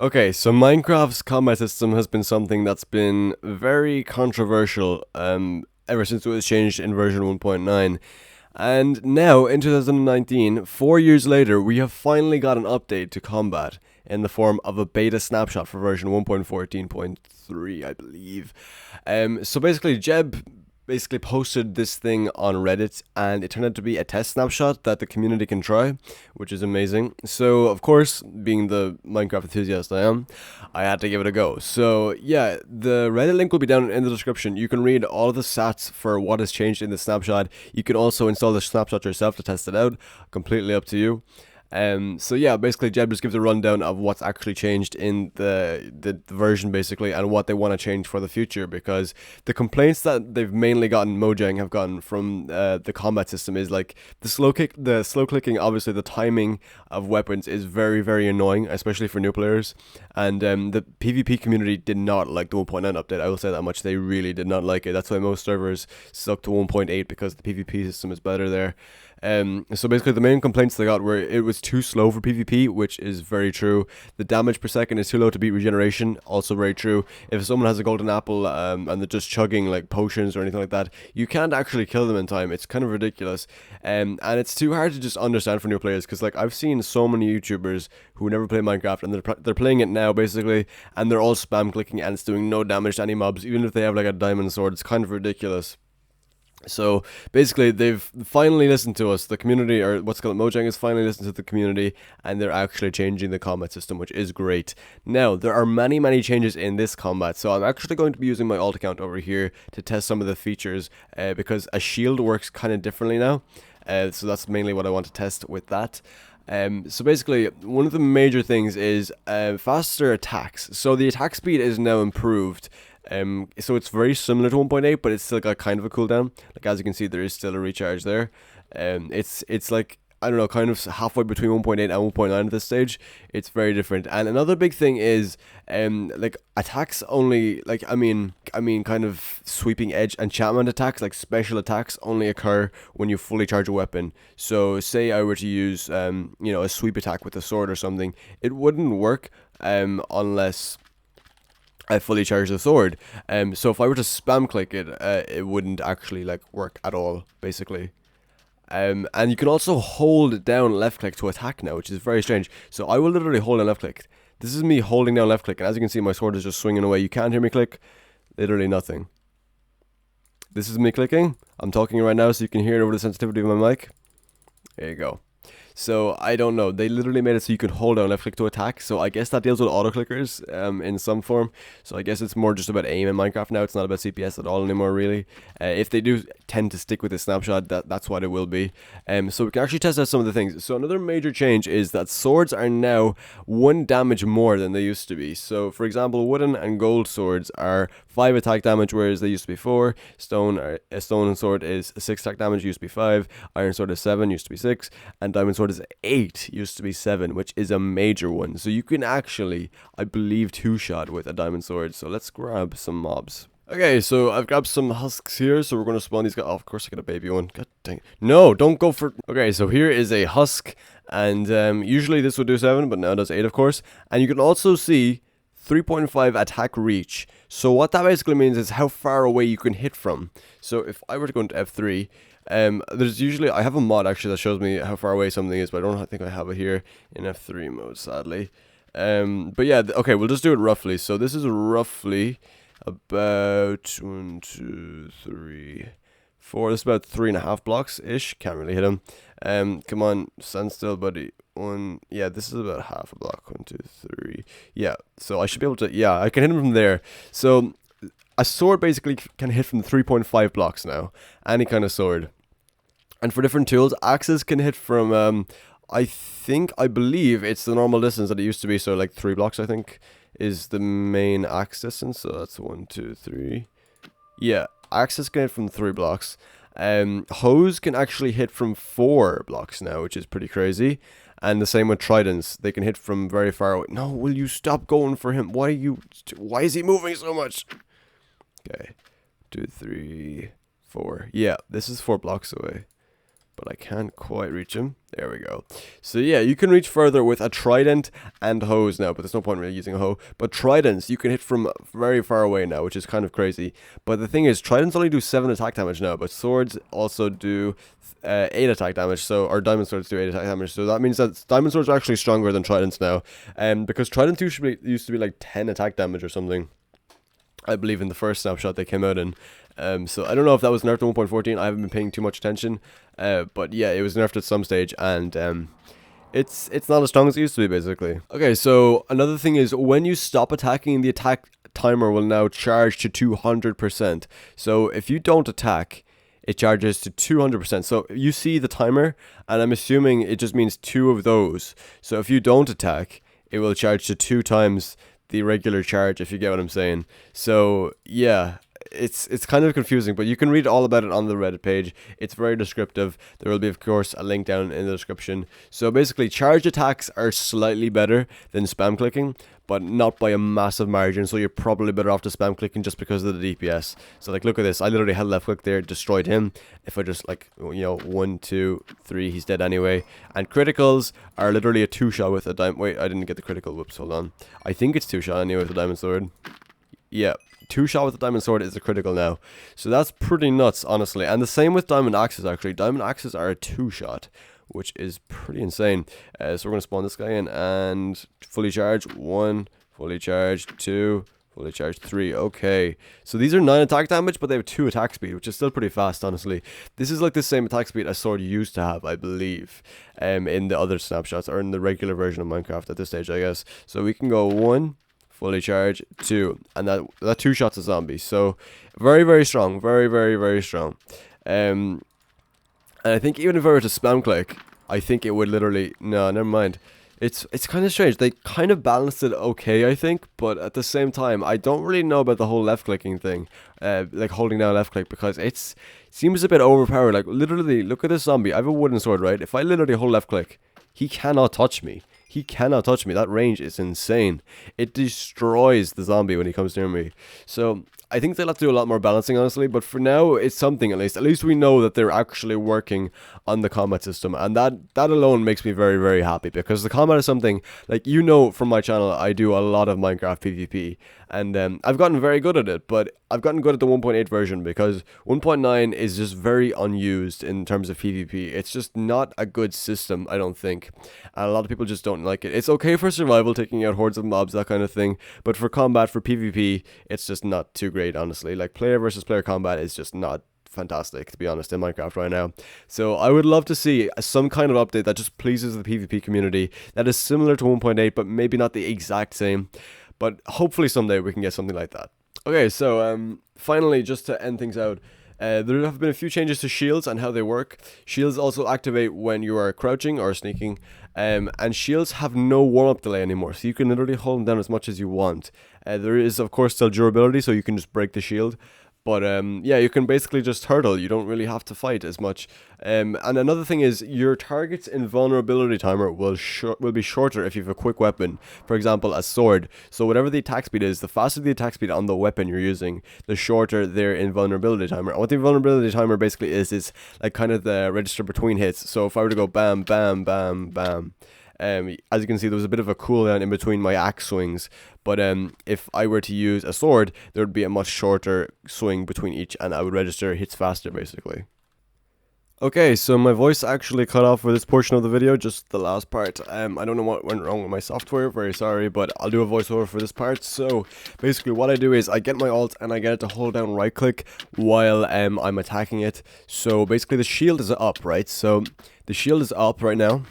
Okay, so Minecraft's combat system has been something that's been very controversial ever since it was changed in version 1.9. And now, in 2019, 4 years later, we have finally got an update to combat in the form of a beta snapshot for version 1.14.3, I believe. So basically, Jeb basically posted this thing on Reddit, and it turned out to be a test snapshot that the community can try, which is amazing. So, of course, being the Minecraft enthusiast I am, I had to give it a go. So, yeah, the Reddit link will be down in the description. You can read all of the stats for what has changed in the snapshot. You can also install the snapshot yourself to test it out, completely up to you. So yeah, basically Jeb just gives a rundown of what's actually changed in the version basically, and what they want to change for the future, because the complaints that they've mainly gotten, Mojang have gotten from the combat system is like the slow clicking. Obviously, the timing of weapons is very very annoying, especially for new players. And the PvP community did not like the 1.9 update. I will say that much. They really did not like it. That's why most servers stuck to 1.8, because the PvP system is better there. So basically the main complaints they got were it was too slow for PvP, which is very true. The damage per second is too low to beat regeneration, also very true. If someone has a golden apple and they're just chugging like potions or anything like that, you can't actually kill them in time. It's kind of ridiculous. And it's too hard to just understand for new players, because like I've seen so many YouTubers who never play Minecraft, and they're playing it now basically, and they're all spam clicking and it's doing no damage to any mobs, even if they have like a diamond sword. It's kind of ridiculous. So basically, they've finally listened to us. The community, or what's called Mojang, has finally listened to the community, and they're actually changing the combat system, which is great. Now, there are many changes in this combat, so I'm actually going to be using my alt account over here to test some of the features, because a shield works kind of differently now. So that's mainly what I want to test with that. So basically, one of the major things is faster attacks. So the attack speed is now improved. So it's very similar to 1.8, but it's still got kind of a cooldown. Like as you can see, there is still a recharge there. It's like, I don't know, kind of halfway between 1.8 and 1.9 at this stage. It's very different. And another big thing is like attacks only, like I mean kind of sweeping edge enchantment attacks, like special attacks, only occur when you fully charge a weapon. So say I were to use a sweep attack with a sword or something, it wouldn't work unless I fully charge the sword. So if I were to spam click it, it wouldn't actually like work at all, basically. And you can also hold down left click to attack now, which is very strange. So I will literally hold down left click. This is me holding down left click, and as you can see, my sword is just swinging away. You can't hear me click. Literally nothing. This is me clicking. I'm talking right now, so you can hear it over the sensitivity of my mic. There you go. So I don't know. They literally made it so you could hold down left click to attack. So I guess that deals with auto clickers in some form. So I guess it's more just about aim in Minecraft now. It's not about CPS at all anymore, really. If they do tend to stick with the snapshot, that's what it will be. So we can actually test out some of the things. So another major change is that swords are now 1 damage more than they used to be. So for example, wooden and gold swords are 5 attack damage, whereas they used to be 4. A stone sword is 6 attack damage, used to be 5. Iron sword is 7, used to be 6. And diamond sword is 8, used to be 7, which is a major one. So you can actually, I believe, 2-shot with a diamond sword. So let's grab some mobs. Okay, so I've grabbed some husks here, so we're going to spawn these guys. Oh, of course I got a baby one. God dang it. No, don't go for... Okay, so here is a husk, and usually this would do 7, but now it does 8, of course. And you can also see 3.5 attack reach. So what that basically means is how far away you can hit from. So if I were to go into F3... there's usually, I have a mod actually that shows me how far away something is, but I don't think I have it here in F3 mode, sadly. But yeah, okay, we'll just do it roughly. So this is roughly about 1, 2, 3, 4. This is about 3.5 blocks ish. Can't really hit him. Come on, stand still, buddy. Yeah, this is about half a block. 1, 2, 3. Yeah, so I should be able to. Yeah, I can hit him from there. So a sword basically can hit from 3.5 blocks now. Any kind of sword. And for different tools, axes can hit from, I believe it's the normal distance that it used to be. So like 3 blocks, I think, is the main axe distance. So that's 1, 2, 3. Yeah, axes can hit from 3 blocks. Hoes can actually hit from 4 blocks now, which is pretty crazy. And the same with tridents. They can hit from very far away. No, will you stop going for him? Why is he moving so much? Okay, 2, 3, 4. Yeah, this is 4 blocks away. but I can't quite reach him. There we go. So yeah, you can reach further with a trident and hose now, but there's no point really using a hoe. But tridents, you can hit from very far away now, which is kind of crazy. But the thing is, tridents only do 7 attack damage now, but swords also do 8 attack damage, so, or diamond swords do 8 attack damage, so that means that diamond swords are actually stronger than tridents now, because tridents used to be like 10 attack damage or something, I believe, in the first snapshot they came out in. So I don't know if that was nerfed to 1.14. I haven't been paying too much attention, but yeah, it was nerfed at some stage, and it's not as strong as it used to be, basically. Okay, so another thing is, when you stop attacking, the attack timer will now charge to 200%. So if you don't attack, it charges to 200%. So you see the timer, and I'm assuming it just means 2 of those. So if you don't attack, it will charge to 2 times the regular charge, if you get what I'm saying. So yeah, it's kind of confusing, but you can read all about it on the Reddit page. It's very descriptive. There will be, of course, a link down in the description. So basically, charge attacks are slightly better than spam clicking, but not by a massive margin, so you're probably better off to spam clicking just because of the DPS. So like, look at this, I literally held left click there, destroyed him. If I just like, 1, 2, 3, he's dead anyway. And criticals are literally a 2-shot with a diamond. Wait, I didn't get the critical, whoops, hold on. I think it's 2-shot anyway with a diamond sword. Yeah, 2-shot with a diamond sword is a critical now. So that's pretty nuts, honestly. And the same with diamond axes, actually. Diamond axes are a 2-shot, which is pretty insane. So we're going to spawn this guy in and fully charge. 1, fully charged. 2, fully charged. 3. Okay. So these are 9 attack damage, but they have 2 attack speed, which is still pretty fast, honestly. This is like the same attack speed a sword used to have, I believe, in the other snapshots, or in the regular version of Minecraft at this stage, I guess. So we can go 1, fully charged, 2, and that 2 shots a zombie. So very, very strong. Very, very, very strong. And I think even if I were to spam click, I think it would literally... No, never mind. It's kind of strange. They kind of balanced it okay, I think, but at the same time, I don't really know about the whole left clicking thing, like holding down left click, because it seems a bit overpowered. Like, literally, look at this zombie. I have a wooden sword, right? If I literally hold left click, he cannot touch me. He cannot touch me. That range is insane. It destroys the zombie when he comes near me. So I think they'll have to do a lot more balancing, honestly. But for now, it's something at least. At least we know that they're actually working on the combat system. And that alone makes me very, very happy. Because the combat is something, like, from my channel, I do a lot of Minecraft PvP. And I've gotten very good at it. But I've gotten good at the 1.8 version, because 1.9 is just very unused in terms of PvP. It's just not a good system, I don't think. And a lot of people just don't like it. It's okay for survival, taking out hordes of mobs, that kind of thing. But for combat, for PvP, it's just not too great, honestly. Like, player versus player combat is just not fantastic, to be honest, in Minecraft right now. So I would love to see some kind of update that just pleases the PvP community, that is similar to 1.8, but maybe not the exact same. But hopefully someday we can get something like that. Okay, so finally, just to end things out, there have been a few changes to shields and how they work. Shields also activate when you are crouching or sneaking, and shields have no warm-up delay anymore, so you can literally hold them down as much as you want. There is, of course, still durability, so you can just break the shield. But yeah, you can basically just hurdle. You don't really have to fight as much. And another thing is, your target's invulnerability timer will be shorter if you have a quick weapon. For example, a sword. So whatever the attack speed is, the faster the attack speed on the weapon you're using, the shorter their invulnerability timer. And what the invulnerability timer basically is like kind of the register between hits. So if I were to go bam, bam, bam, bam, as you can see, there was a bit of a cooldown in between my axe swings, but if I were to use a sword, there would be a much shorter swing between each, and I would register hits faster, basically. Okay, so my voice actually cut off for this portion of the video, just the last part. I don't know what went wrong with my software, very sorry, but I'll do a voiceover for this part. So basically what I do is I get my alt and I get it to hold down right click while I'm attacking it. So basically the shield is up, right? So the shield is up right now.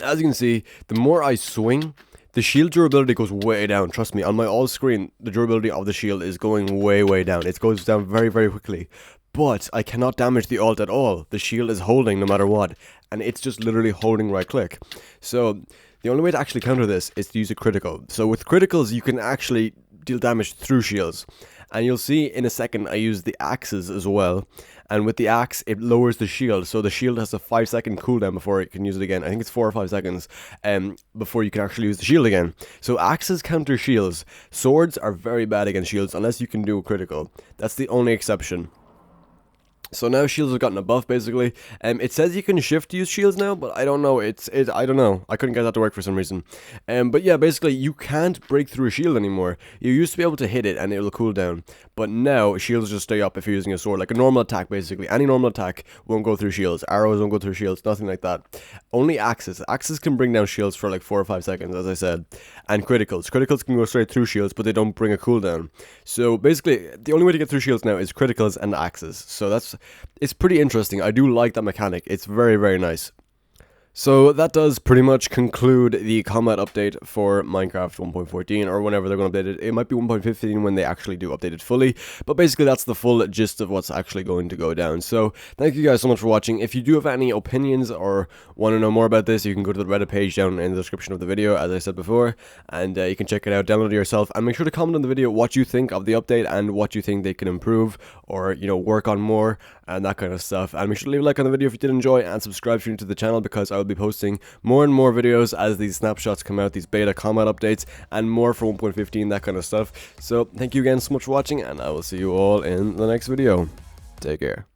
As you can see, the more I swing, the shield durability goes way down. Trust me, on my alt screen, the durability of the shield is going way, way down. It goes down very, very quickly. But I cannot damage the alt at all. The shield is holding no matter what. And it's just literally holding right click. So the only way to actually counter this is to use a critical. So with criticals, you can actually deal damage through shields. And you'll see in a second I use the axes as well. And with the axe, it lowers the shield. So the shield has a 5-second cooldown before it can use it again. I think it's 4 or 5 seconds before you can actually use the shield again. So axes counter shields. Swords are very bad against shields unless you can do a critical. That's the only exception. So now shields have gotten a buff basically. It says you can shift to use shields now, but I don't know. I don't know. I couldn't get that to work for some reason. But yeah, basically you can't break through a shield anymore. You used to be able to hit it and it'll cool down, but now shields just stay up if you're using a sword, like a normal attack basically. Any normal attack won't go through shields. Arrows won't go through shields. Nothing like that. Only axes. Axes can bring down shields for like 4 or 5 seconds, as I said, and criticals. Criticals can go straight through shields, but they don't bring a cooldown. So basically, the only way to get through shields now is criticals and axes. So it's pretty interesting. I do like that mechanic. It's very, very nice. So that does pretty much conclude the combat update for Minecraft 1.14, or whenever they're going to update it. It might be 1.15 when they actually do update it fully, but basically that's the full gist of what's actually going to go down. So thank you guys so much for watching. If you do have any opinions or want to know more about this, you can go to the Reddit page down in the description of the video, as I said before, and you can check it out, download it yourself, and make sure to comment on the video what you think of the update and what you think they can improve or, you know, work on more and that kind of stuff. And make sure to leave a like on the video if you did enjoy, and subscribe if you're new to the channel, because I will be posting more and more videos as these snapshots come out, these beta combat updates, and more for 1.15, that kind of stuff. So thank you again so much for watching, and I will see you all in the next video. Take care.